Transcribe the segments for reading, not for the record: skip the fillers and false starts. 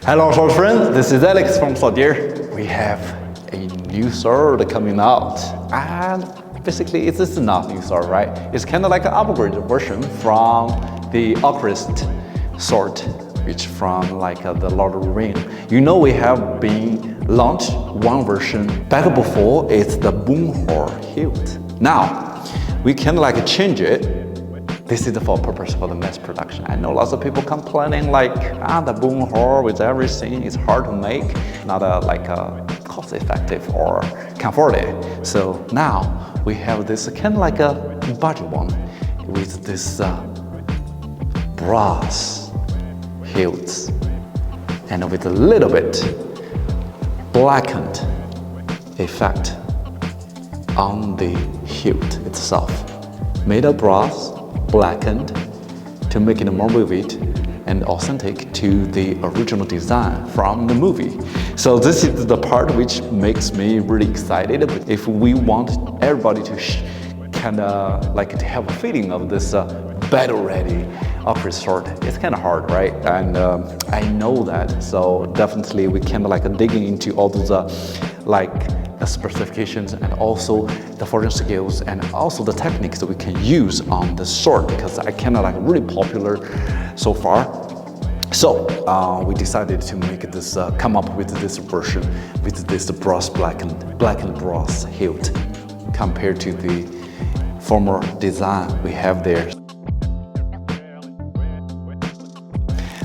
Hello sword friends, this is Alex from Swordier. We have a new sword coming out, and basically this is not new sword, right? It's kind of like an upgraded version from the Ocrist sword, which from like the Lord of the Ring. You know, we have been launched one version back before. It's the Boomhor hilt. Now we can like change it. This is for purpose for the mass production. I know lots of people complaining like, the Boomhor with everything is hard to make, not cost effective or can afford it. So now we have this kind of like a budget one with this brass hilts and with a little bit blackened effect on the hilt itself. Made of brass, blackened to make it more vivid and authentic to the original design from the movie. So this is the part which makes me really excited. If we want everybody to kind of like to have a feeling of this battle-ready Ocrist sword, it's kind of hard, right? And I know that. So definitely we can like digging into all those specifications and also the forging skills and also the techniques that we can use on the sword, because I kind of like really popular so far. So we decided to make this come up with this version with this brass blackened brass hilt compared to the former design we have there.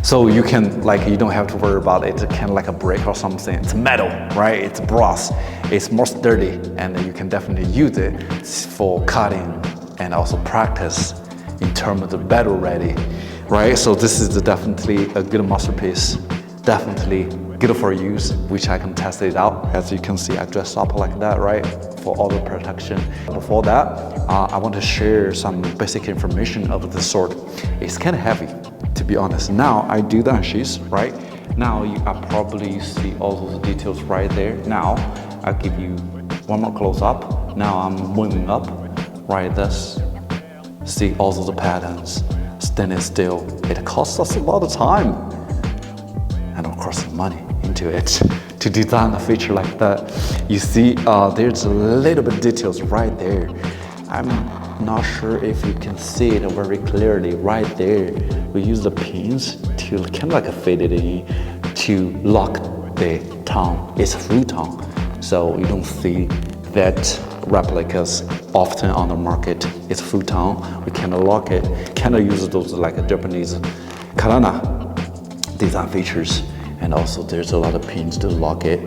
So you can you don't have to worry about it kind of like a break or something. It's metal, right? It's brass. It's more sturdy, and you can definitely use it for cutting and also practice in terms of the battle ready, right? So this is definitely a good masterpiece. Definitely good for use, which I can test it out. As you can see, I dressed up like that, right? For all the protection. Before that, I want to share some basic information of the sword. It's kind of heavy, to be honest. Now I do the unsheath, right? Now you probably see all those details right there. Now I'll give you one more close up. Now I'm moving up, right? This, see all those patterns, standing still. It costs us a lot of time and of course money into it to design a feature like that. You see, there's a little bit details right there. I'm not sure if you can see it very clearly right there. We use the pins to kind of like fit it in to lock the tongue. It's full tongue, so you don't see that replicas often on the market. It's full tongue. We kind of lock it, kind of use those like a Japanese katana design features, and also there's a lot of pins to lock it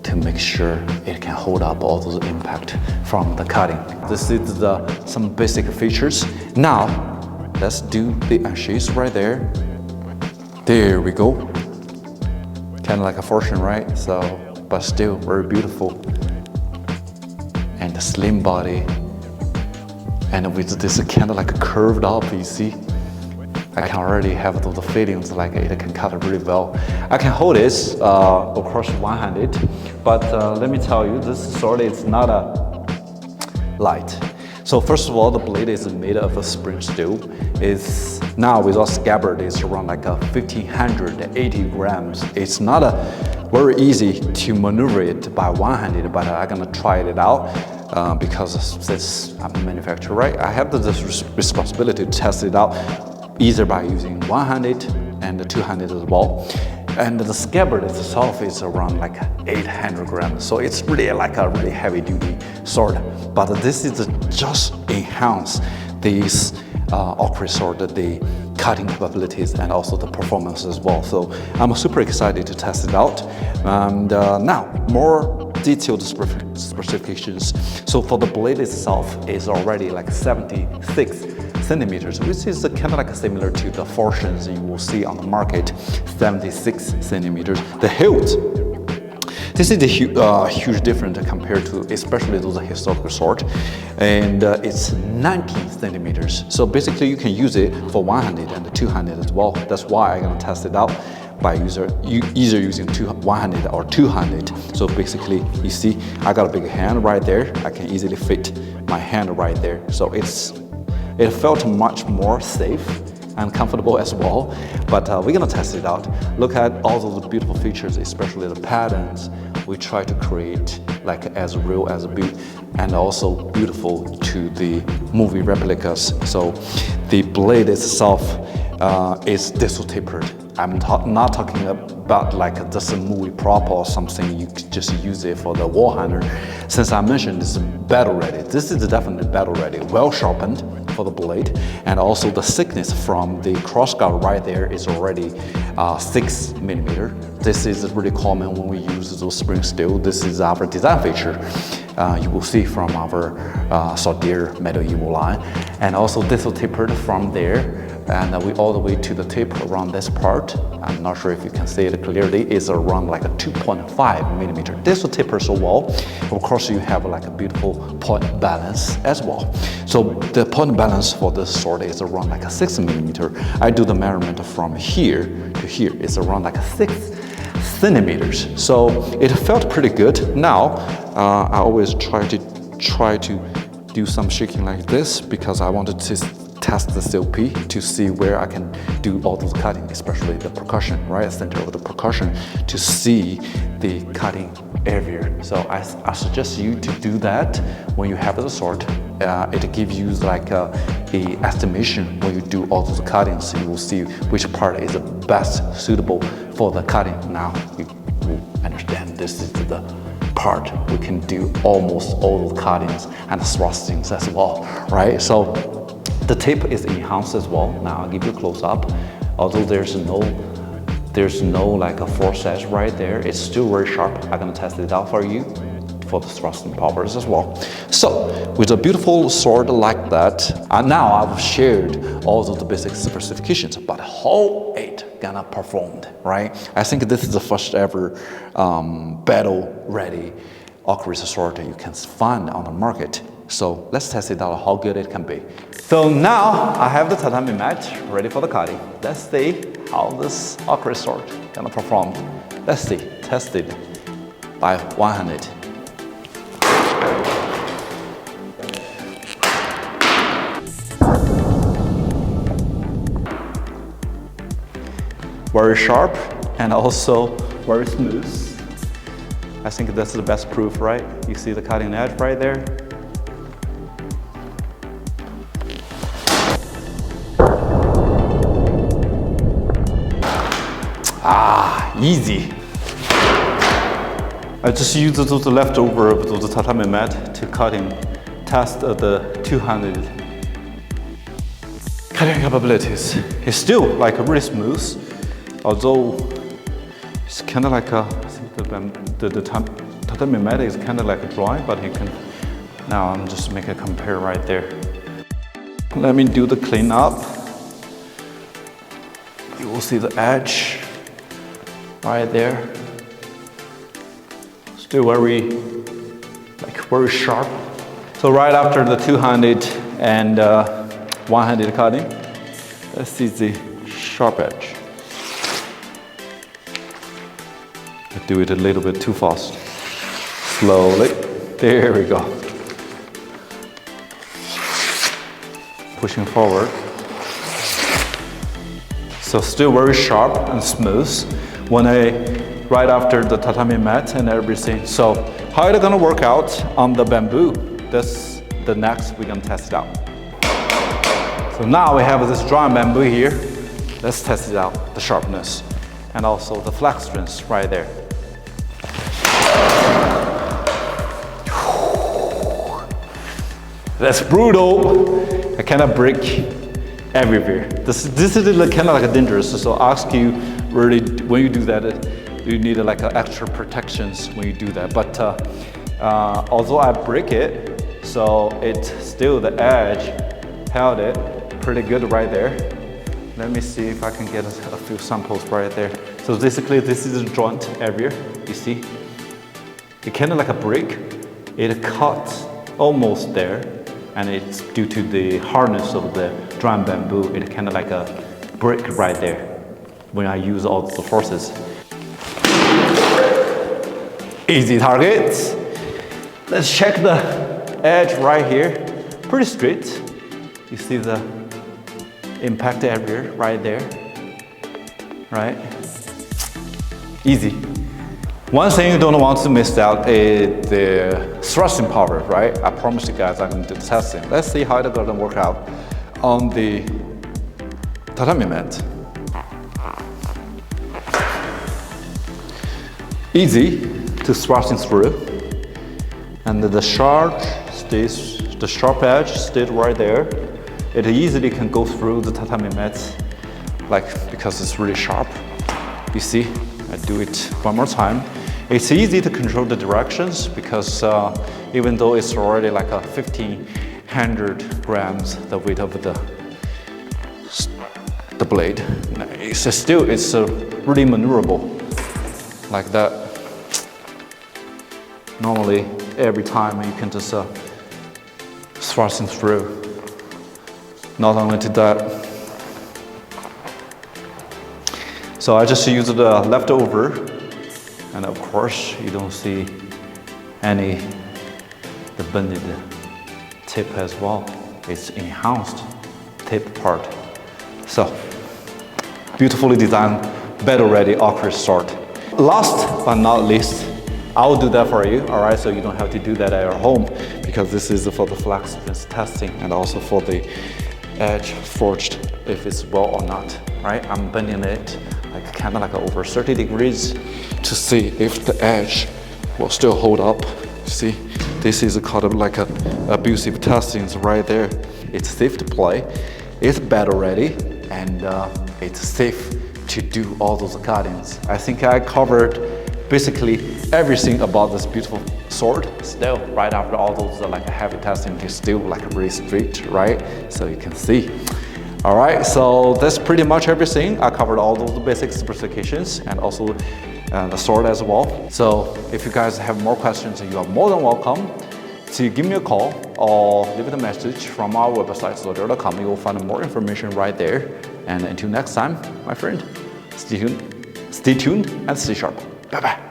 to make sure it can hold up all those impact from the cutting. This is some basic features. Now, let's do the unsheath right there. There we go. Kind of like a fortune, right? So, but still very beautiful. And the slim body. And with this kind of like curved up, you see? I can already have those feelings like it can cut really well. I can hold this, of course, one-handed, but let me tell you, this sword is not light. So first of all, the blade is made of a spring steel. It's now without scabbard, it's around like 1,580 grams. It's not very easy to maneuver it by one-handed, but I'm gonna try it out because since I'm a manufacturer, right? I have this responsibility to test it out either by using one-handed and two-handed as well. And the scabbard itself is around like 800 grams. So it's really like a really heavy duty sword. But this is just enhance this Ocrist sword, the cutting capabilities and also the performance as well. So I'm super excited to test it out. And now more detailed specifications. So for the blade itself, it's already like 76 centimeters, which is kind of like similar to the fortunes you will see on the market, 76 centimeters. The hilt, this is a huge difference compared to especially those historical sword, and it's 90 centimeters. So basically you can use it for one-handed and two-handed as well. That's why I'm gonna test it out by either using one-handed or two-handed. So basically, you see, I got a big hand right there. I can easily fit my hand right there. So it felt much more safe and comfortable as well. But we're gonna test it out. Look at all those beautiful features, especially the patterns. We try to create like as real as a build, and also beautiful to the movie replicas. So the blade itself is diesel tapered. I'm not talking about like just a movie prop or something. You could just use it for the wall hanger. Since I mentioned this is battle ready, this is definitely battle ready, well sharpened for the blade, and also the thickness from the cross guard right there is already 6 millimeter. This is really common when we use those spring steel. This is our design feature. You will see from our Swordier Metal Evo line, and also diesel tapered from there. And we all the way to the tip around this part. I'm not sure if you can see it clearly. It's around like a 2.5 millimeter. This will taper so well. Of course, you have like a beautiful point balance as well. So the point balance for this sword is around like a 6 millimeter. I do the measurement from here to here. It's around like a 6 centimeters. So it felt pretty good. Now, I always try to do some shaking like this because I wanted to test the COP to see where I can do all those cutting, especially the percussion, right? Center of the percussion, to see the cutting area. So I suggest you to do that when you have the sword. It gives you like a estimation when you do all those cuttings. You will see which part is the best suitable for the cutting. Now you understand this is the part we can do almost all the cuttings and thrustings as well, right? So the tip is enhanced as well. Now I'll give you a close up. Although there's no like a force edge right there, it's still very sharp. I'm gonna test it out for you for the thrusting powers as well. So with a beautiful sword like that, now I've shared all of the basic specifications, but how it gonna perform, right? I think this is the first ever battle ready Ocrist sword you can find on the market. So let's test it out how good it can be. So now I have the tatami mat ready for the cutting. Let's see how this Ocrist sword gonna perform. Let's see, test it by one-handed. Very sharp and also very smooth. I think that's the best proof, right? You see the cutting edge right there? Easy. I just used the leftover of the tatami mat to test the two-handed cutting capabilities. It's still like really smooth, although it's kind of like I think the tatami mat is kind of like dry, but you can. Now I'm just make a compare right there. Let me do the clean up. You will see the edge right there. Still very sharp. So right after the two-handed and one-handed cutting, let's see the sharp edge. I do it a little bit too fast. Slowly. There we go. Pushing forward. So still very sharp and smooth right after the tatami mat and everything. So how it's gonna work out on the bamboo? That's the next we're gonna test it out. So now we have this dry bamboo here. Let's test it out, the sharpness and also the flex strength right there. That's brutal. I cannot break everywhere. This is kind of like dangerous. So I ask you really when you do that, you need like extra protections when you do that. But although I break it, so it's still the edge held it pretty good right there. Let me see if I can get a few samples right there. So basically, this is a joint area. You see, it kind of like a break. It cuts almost there. And it's due to the hardness of the dry bamboo, it kind of like a brick right there when I use all the forces. Easy targets. Let's check the edge right here. Pretty straight. You see the impact area right there, right? Easy. One thing you don't want to miss out is the thrusting power, right? I promise you guys I'm going to do the testing. Let's see how it's going to work out on the tatami mat. Easy to thrusting through, and the sharp edge stays right there. It easily can go through the tatami mat, because it's really sharp. You see, I do it one more time. It's easy to control the directions because even though it's already like a 1,500 grams the weight of the blade, it's really maneuverable like that. Normally, every time you can just thrusting through. Not only to that, so I just use the leftover, and of course you don't see the bended tip as well. It's enhanced tip part. So beautifully designed, battle ready Ocrist sword. Last but not least, I'll do that for you, all right? So you don't have to do that at your home, because this is for the flexibility testing and also for the edge forged if it's well or not, right? I'm bending it kind of over 30 degrees to see if the edge will still hold up. See, this is called abusive testing right there. It's safe to play, it's battle ready, and it's safe to do all those cuttings. I think I covered basically everything about this beautiful sword. Still, right after all those heavy testing, it's still really straight, right? So you can see. All right, so that's pretty much everything. I covered all those basic specifications and also the sword as well. So if you guys have more questions, you are more than welcome to give me a call or leave a message from our website, Swordier.com. You will find more information right there. And until next time, my friend, stay tuned and stay sharp. Bye-bye.